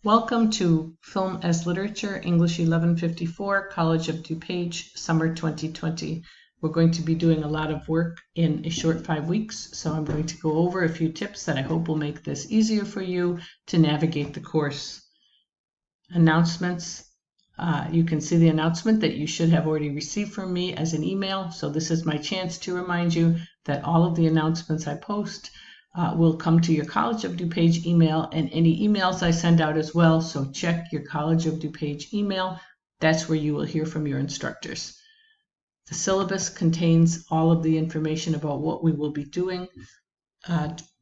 Welcome to Film as Literature, English 1154, College of DuPage, Summer 2020. We're going to be doing a lot of work in a short 5 weeks, so I'm going to go over a few tips that I hope will make this easier for you to navigate the course. Announcements. You can see the announcement that you should have already received from me as an email, so this is my chance to remind you that all of the announcements I post will come to your College of DuPage email and any emails I send out as well. So check your College of DuPage email. That's where you will hear from your instructors. The syllabus contains all of the information about what we will be doing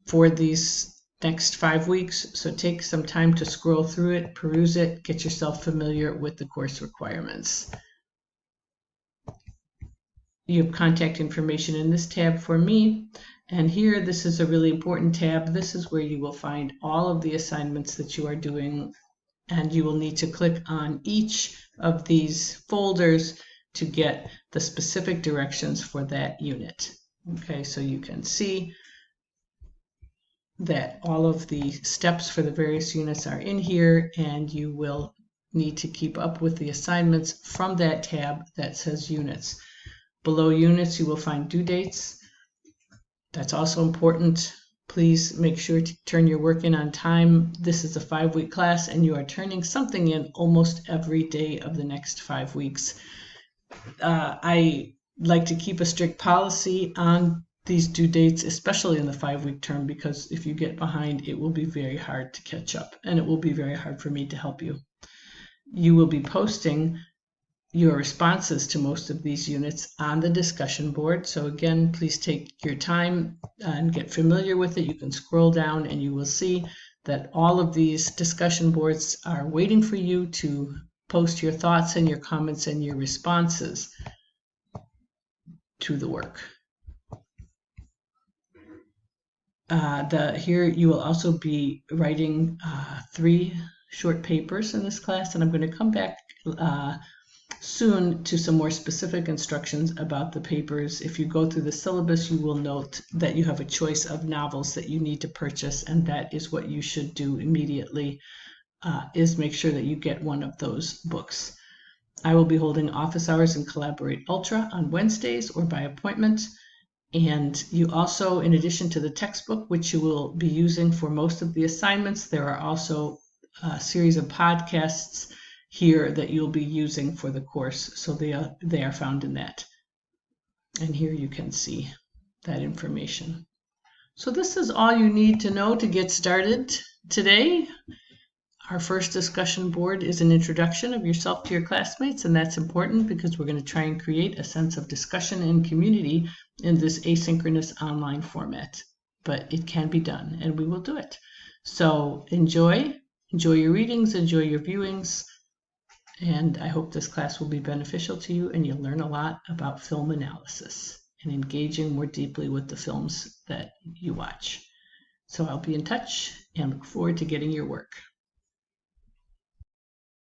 for these next 5 weeks. So take some time to scroll through it, peruse it, get yourself familiar with the course requirements. You have contact information in this tab for me. And here, this is a really important tab. This is where you will find all of the assignments that you are doing, and you will need to click on each of these folders to get the specific directions for that unit. Okay, so you can see that all of the steps for the various units are in here, and you will need to keep up with the assignments from that tab that says units. Below units, you will find due dates. That's also important. Please make sure to turn your work in on time. This is a 5-week class, and you are turning something in almost every day of the next 5 weeks. I like to keep a strict policy on these due dates, especially in the 5-week term, because if you get behind, it will be very hard to catch up, and it will be very hard for me to help you. You will be posting your responses to most of these units on the discussion board. So again, please take your time and get familiar with it. You can scroll down and you will see that all of these discussion boards are waiting for you to post your thoughts and your comments and your responses to the work. Here you will also be writing 3 short papers in this class, and I'm going to come back soon to some more specific instructions about the papers. If you go through the syllabus, you will note that you have a choice of novels that you need to purchase, and that is what you should do immediately, is make sure that you get one of those books. I will be holding office hours in Collaborate Ultra on Wednesdays or by appointment. And you also, in addition to the textbook, which you will be using for most of the assignments, there are also a series of podcasts here that you'll be using for the course. So they are found in that. And here you can see that information. So this is all you need to know to get started today. Our first discussion board is an introduction of yourself to your classmates, and that's important because we're going to try and create a sense of discussion and community in this asynchronous online format. But it can be done, and we will do it. So enjoy your readings, enjoy your viewings, and I hope this class will be beneficial to you and you'll learn a lot about film analysis and engaging more deeply with the films that you watch. So I'll be in touch and look forward to getting your work.